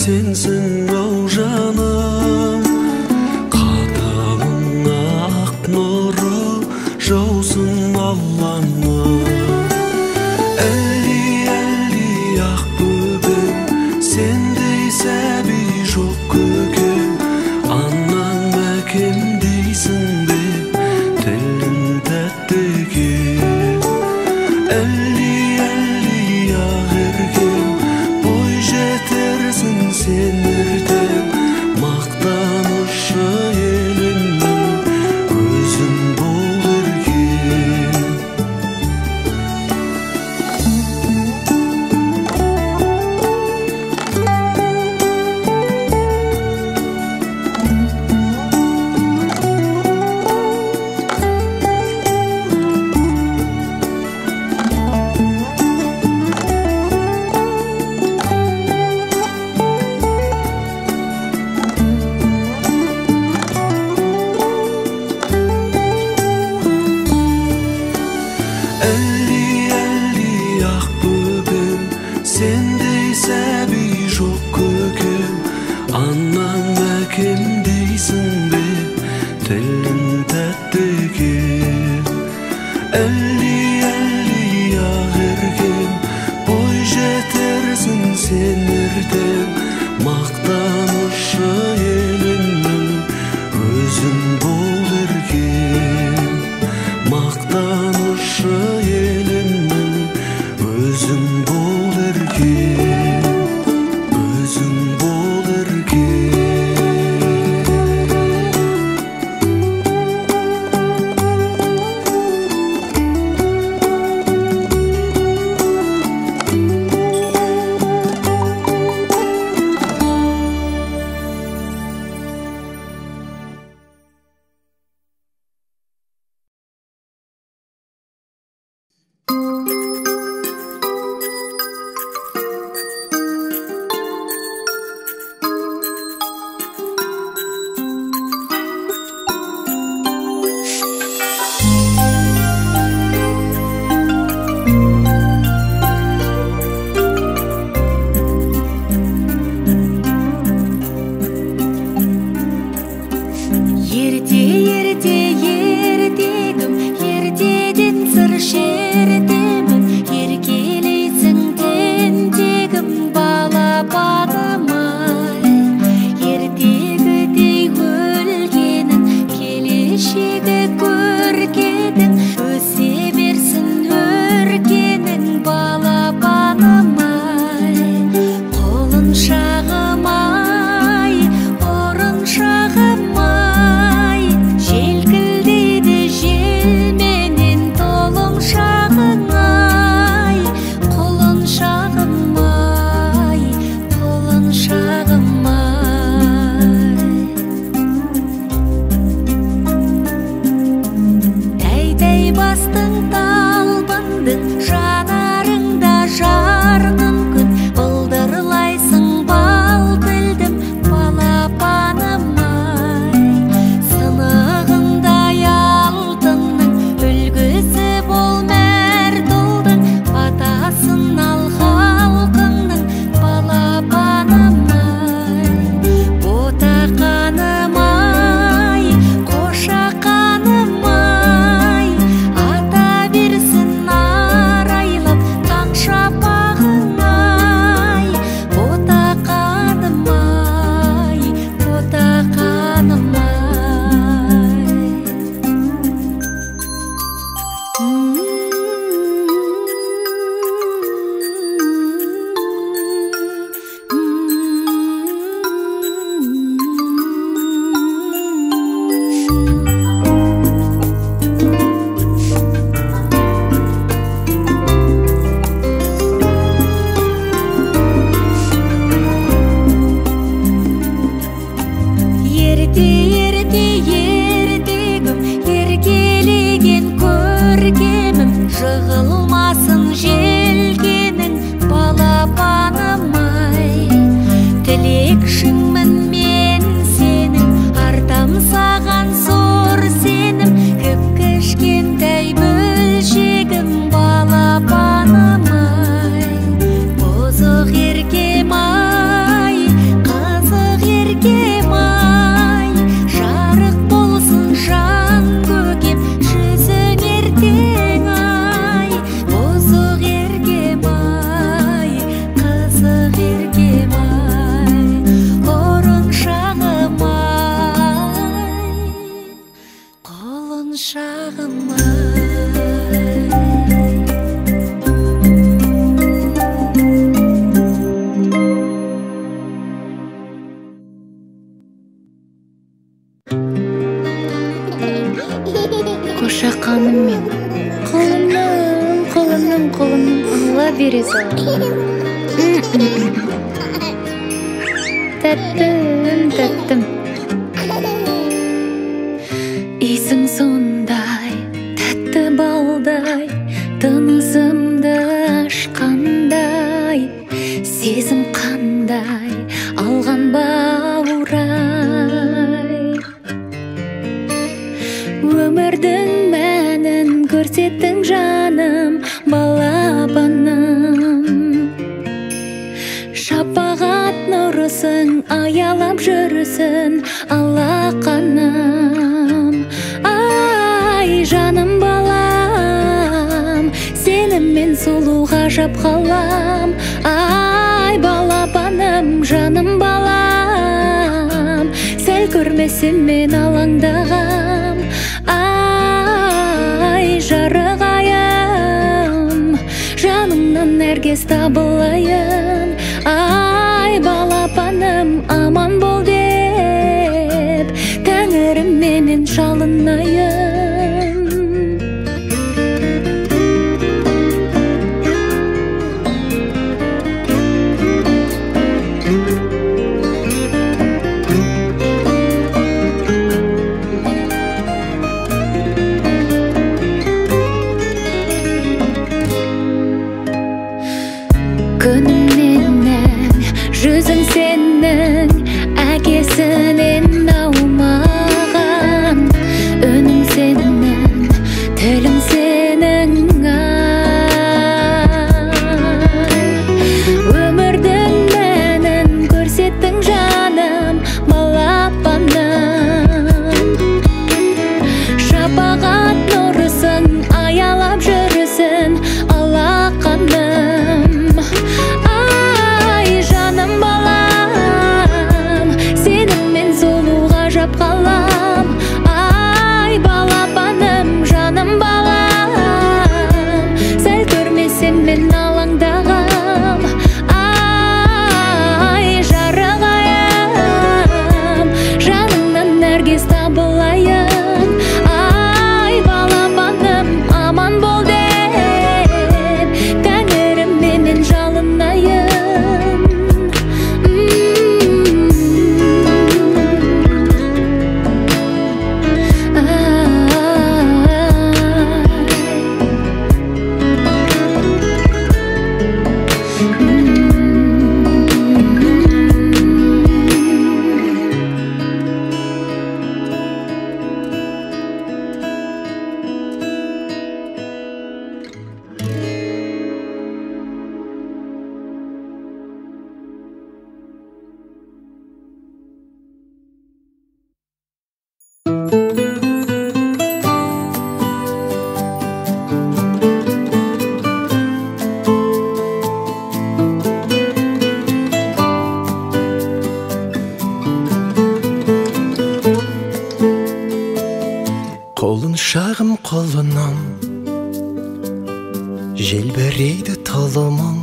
Sensin o canım, kadamına Telin tәттіген Әлі ағырген Бой жетерсің сен ертең Мақтанышы елімнің өзің бол ерген Мақтанышы елімнің өзің бол ерген Өзің бол ерген Тәттім Исің сондай, тәтті балдай Тынысымды ашқандай Сезім қандай, алған бауырай Өмірдің мәнін көрсеттің жаным Балапаным Шапағат нұрысың аялап жүрісің алақаным сұлу ғажап қалам. Ай, балапаным, жаным балам, сәл көрмесем мен алаңдағам. Ай, жарық айым, жанымнан нәркес табылайын. Ай, балапаным, аман бол деп, тәңірім менен жалынайын. Күнім менің, жүзің сенің, әкесінен аумаған. Үнім сенің, тілім сенің, өмірдің мәнін көрсеттің жаным, балапаным. Шапағат нұрысың, аялап жүрісің, алақаным. Ай, жаным балам, сеніңмен сұлу ғажап қалам. Ай, балапаным, жаным балам, сәл көрмесем мен алаңдағам. Ай, жарық айым, жанымнан нәркес табылайын. Ай, балапаным, аман бол деп, тәңірім менен жалынайын. Қолын шағым қолынан, желбірейді тұлымың.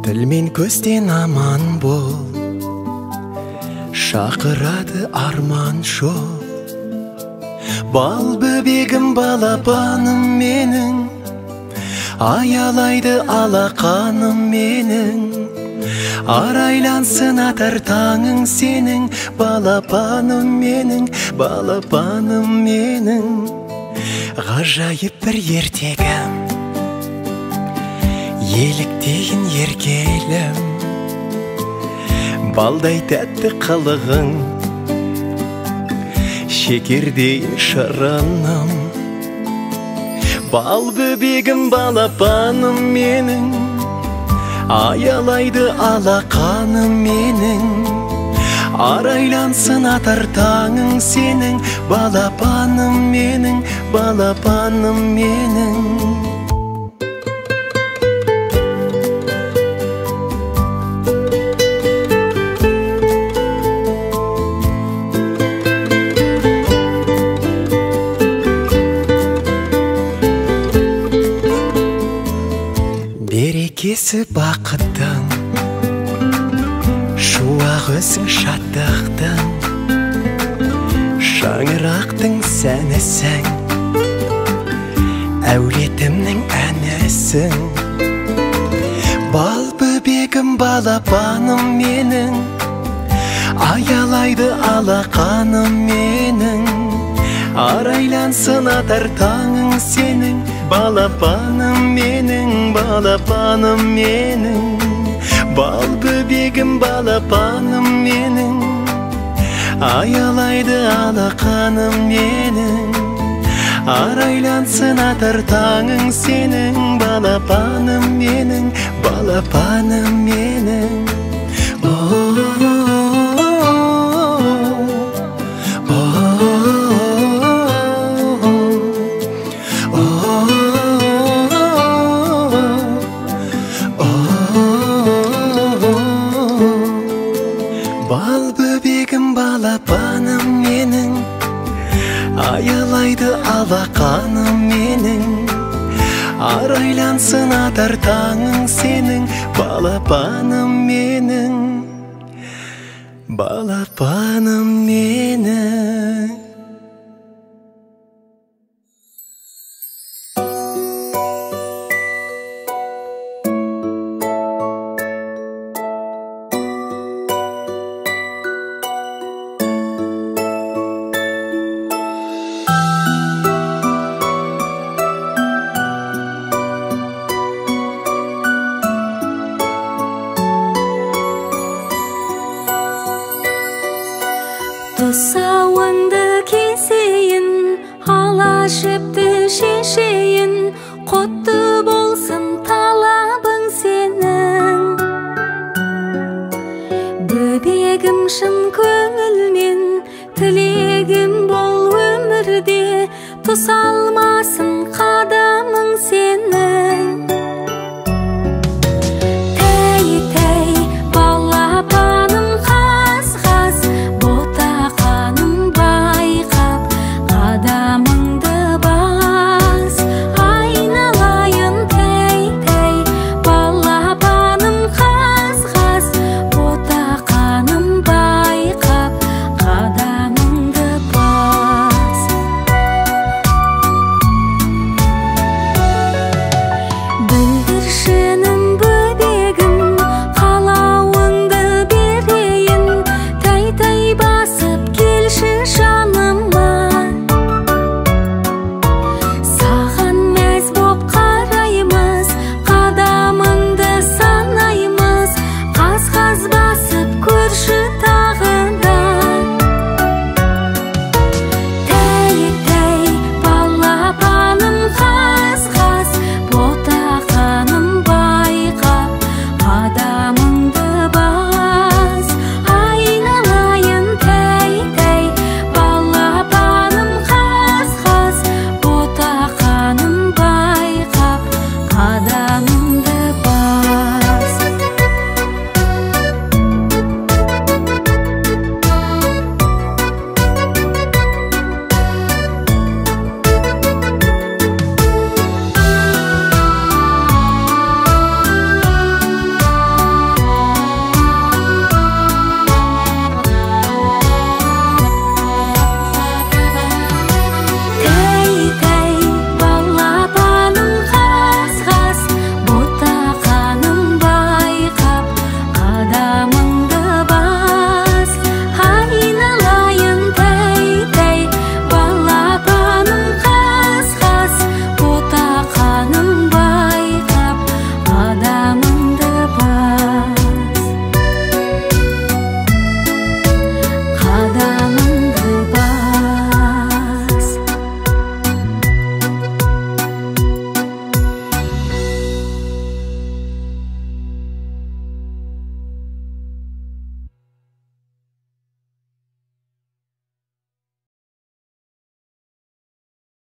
Тіл мен көзден аман бол, шақырады арман жол. Бал бөбегім, балапаным менің, аялайды алақаным менің. Арайлансын атар таңың сенің, балапаным менің, балапаным менің. Ғажайып бір ертегім, еліктейін еркелім. Балдай тәтті қылығың, шекердейін шырыным. Бал бөбегім, балапаным менің, аялайды алақаным менің. Арайлансын атар таңың сенің, балапаным менің, балапаным менің. Берекесі бақыттың, шуақ өзің шаттықтың. Шаңырақтың сәнісің, әулетімнің әнісің. Бал бөбегім, балапаным менің, аялайды алақаным менің. Арайлансын атар таңың сенің, балапаным менің, балапаным менің. Бал бөбегім, балапаным менің, аялайды алақаным менің. Арайлансын атар таңың сенің, балапаным менің, балапаным менің. аялайды алақаным менің, арайлансын атар таңың сенің, балапаным менің, балапаным менің. Тұсауыңды кесейін, ала жіпті шешейін, құтты болсын талабың сенің. Бөбегім шын көңілмен, тілегім бол өмірде, тұсал